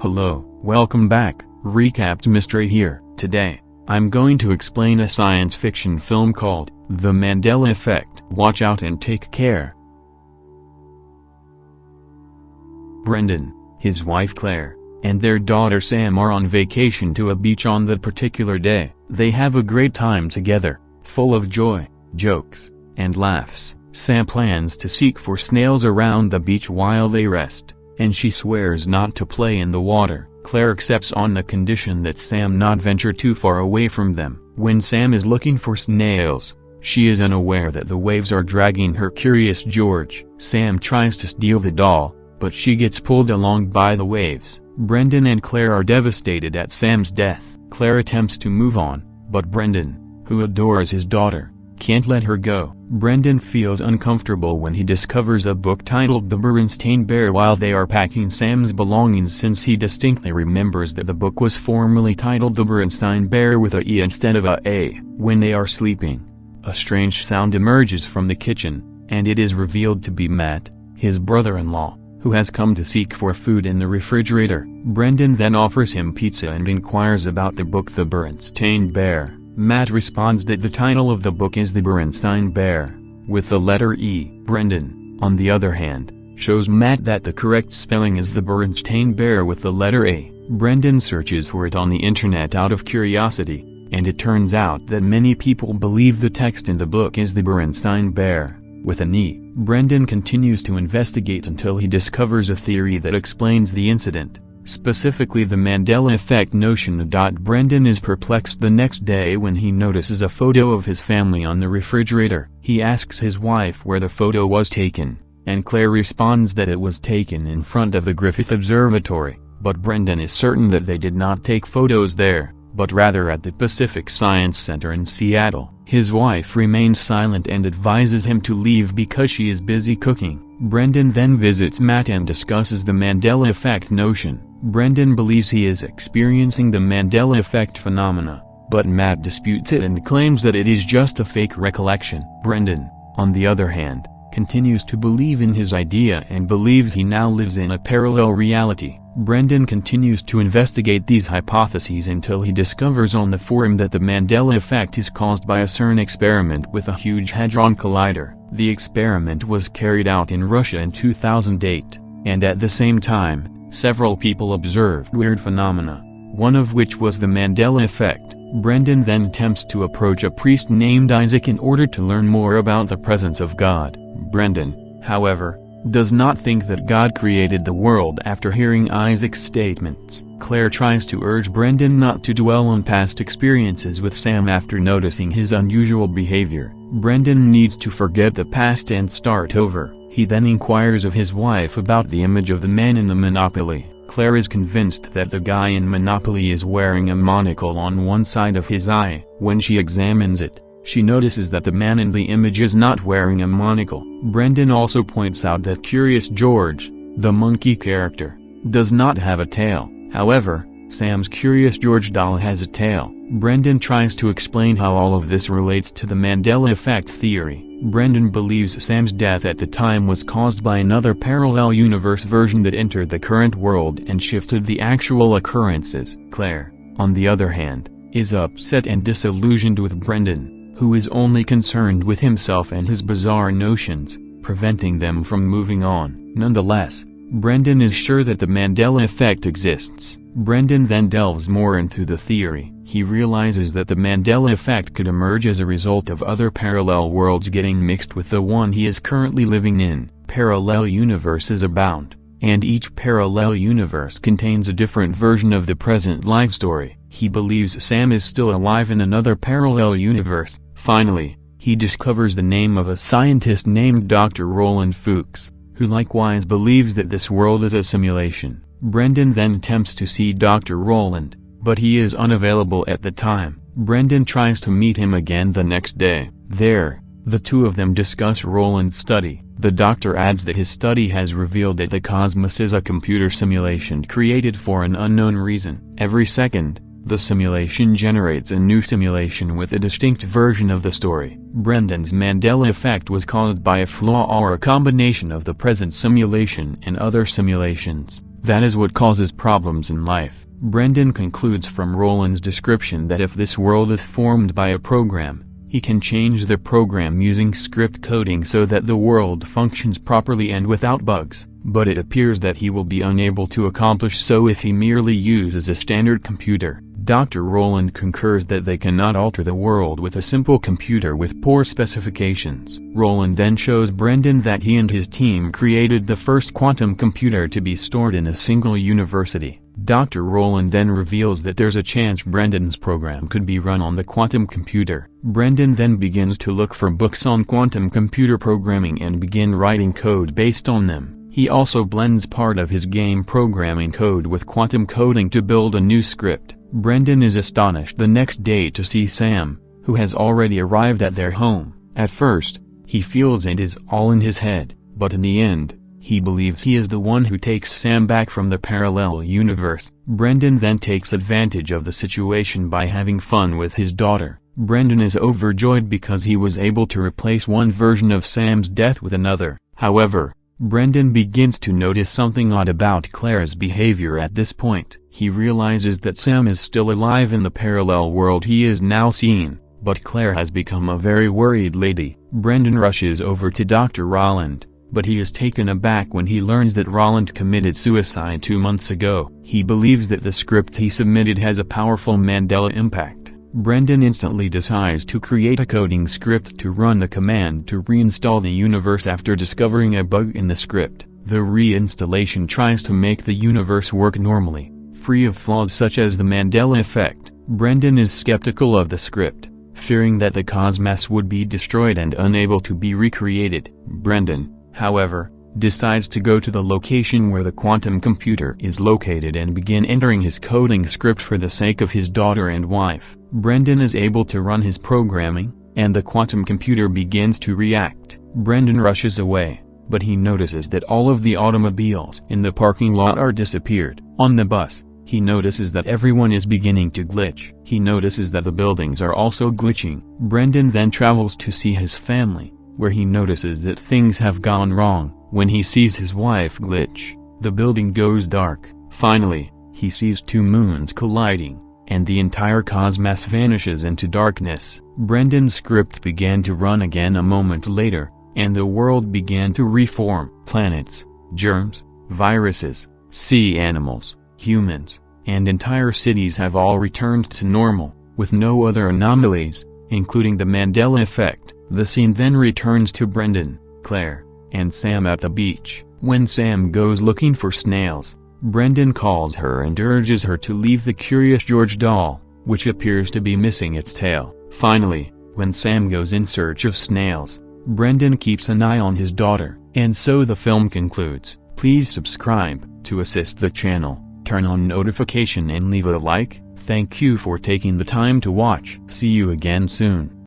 Hello, welcome back, Recapped Mystery here. Today, I'm going to explain a science fiction film called The Mandela Effect. Watch out and take care. Brendan, his wife Claire, and their daughter Sam are on vacation to a beach on that particular day. They have a great time together, full of joy, jokes, and laughs. Sam plans to seek for snails around the beach while they rest, and she swears not to play in the water. Claire accepts on the condition that Sam not venture too far away from them. When Sam is looking for snails, she is unaware that the waves are dragging her Curious George. Sam tries to steal the doll, but she gets pulled along by the waves. Brendan and Claire are devastated at Sam's death. Claire attempts to move on, but Brendan, who adores his daughter, can't let her go. Brendan feels uncomfortable when he discovers a book titled The Berenstain Bear while they are packing Sam's belongings, since he distinctly remembers that the book was formerly titled The Berenstain Bear with a E instead of a A. When they are sleeping, a strange sound emerges from the kitchen, and it is revealed to be Matt, his brother-in-law, who has come to seek for food in the refrigerator. Brendan then offers him pizza and inquires about the book The Berenstain Bear. Matt responds that the title of the book is The Berenstain Bear, with the letter E. Brendan, on the other hand, shows Matt that the correct spelling is The Berenstain Bear with the letter A. Brendan searches for it on the internet out of curiosity, and it turns out that many people believe the text in the book is The Berenstain Bear, with an E. Brendan continues to investigate until he discovers a theory that explains the incident, specifically the Mandela effect notion. Brendan is perplexed the next day when he notices a photo of his family on the refrigerator. He asks his wife where the photo was taken, and Claire responds that it was taken in front of the Griffith Observatory, but Brendan is certain that they did not take photos there, but rather at the Pacific Science Center in Seattle. His wife remains silent and advises him to leave because she is busy cooking. Brendan then visits Matt and discusses the Mandela effect notion. Brendan believes he is experiencing the Mandela effect phenomena, but Matt disputes it and claims that it is just a fake recollection. Brendan, on the other hand, continues to believe in his idea and believes he now lives in a parallel reality. Brendan continues to investigate these hypotheses until he discovers on the forum that the Mandela effect is caused by a CERN experiment with a huge hadron collider. The experiment was carried out in Russia in 2008, and at the same time, several people observed weird phenomena, one of which was the Mandela effect. Brendan then attempts to approach a priest named Isaac in order to learn more about the presence of God. Brendan, however, does not think that God created the world after hearing Isaac's statements. Claire tries to urge Brendan not to dwell on past experiences with Sam after noticing his unusual behavior. Brendan needs to forget the past and start over. He then inquires of his wife about the image of the man in the Monopoly. Claire is convinced that the guy in Monopoly is wearing a monocle on one side of his eye. When she examines it, she notices that the man in the image is not wearing a monocle. Brendan also points out that Curious George, the monkey character, does not have a tail. However, Sam's Curious George doll has a tail. Brendan tries to explain how all of this relates to the Mandela effect theory. Brendan believes Sam's death at the time was caused by another parallel universe version that entered the current world and shifted the actual occurrences. Claire, on the other hand, is upset and disillusioned with Brendan, who is only concerned with himself and his bizarre notions, preventing them from moving on. Nonetheless, Brendan is sure that the Mandela effect exists. Brendan then delves more into the theory. He realizes that the Mandela effect could emerge as a result of other parallel worlds getting mixed with the one he is currently living in. Parallel universes abound, and each parallel universe contains a different version of the present life story. He believes Sam is still alive in another parallel universe. Finally, he discovers the name of a scientist named Dr. Roland Fuchs, who likewise believes that this world is a simulation. Brendan then attempts to see Dr. Roland, but he is unavailable at the time. Brendan tries to meet him again the next day. There, the two of them discuss Roland's study. The doctor adds that his study has revealed that the cosmos is a computer simulation created for an unknown reason. Every second, the simulation generates a new simulation with a distinct version of the story. Brendan's Mandela effect was caused by a flaw or a combination of the present simulation and other simulations. That is what causes problems in life. Brendan concludes from Roland's description that if this world is formed by a program, he can change the program using script coding so that the world functions properly and without bugs, but it appears that he will be unable to accomplish so if he merely uses a standard computer. Dr. Roland concurs that they cannot alter the world with a simple computer with poor specifications. Roland then shows Brendan that he and his team created the first quantum computer to be stored in a single university. Dr. Roland then reveals that there's a chance Brendan's program could be run on the quantum computer. Brendan then begins to look for books on quantum computer programming and begin writing code based on them. He also blends part of his game programming code with quantum coding to build a new script. Brendan is astonished the next day to see Sam, who has already arrived at their home. At first, he feels it is all in his head, but in the end, he believes he is the one who takes Sam back from the parallel universe. Brendan then takes advantage of the situation by having fun with his daughter. Brendan is overjoyed because he was able to replace one version of Sam's death with another. However, Brendan begins to notice something odd about Claire's behavior at this point. He realizes that Sam is still alive in the parallel world he is now seeing, but Claire has become a very worried lady. Brendan rushes over to Dr. Roland, but he is taken aback when he learns that Roland committed suicide 2 months ago. He believes that the script he submitted has a powerful Mandela impact. Brendan instantly decides to create a coding script to run the command to reinstall the universe after discovering a bug in the script. The reinstallation tries to make the universe work normally, free of flaws such as the Mandela effect. Brendan is skeptical of the script, fearing that the cosmos would be destroyed and unable to be recreated. Brendan, however, decides to go to the location where the quantum computer is located and begin entering his coding script for the sake of his daughter and wife. Brendan is able to run his programming, and the quantum computer begins to react. Brendan rushes away, but he notices that all of the automobiles in the parking lot are disappeared. On the bus, he notices that everyone is beginning to glitch. He notices that the buildings are also glitching. Brendan then travels to see his family, where he notices that things have gone wrong. When he sees his wife glitch, the building goes dark. Finally, he sees two moons colliding, and the entire cosmos vanishes into darkness. Brendan's script began to run again a moment later, and the world began to reform. Planets, germs, viruses, sea animals, humans, and entire cities have all returned to normal, with no other anomalies, including the Mandela effect. The scene then returns to Brendan, Claire, and Sam at the beach. When Sam goes looking for snails, Brendan calls her and urges her to leave the Curious George doll, which appears to be missing its tail. Finally, when Sam goes in search of snails, Brendan keeps an eye on his daughter. And so the film concludes. Please subscribe to assist the channel, turn on notification and leave a like. Thank you for taking the time to watch. See you again soon.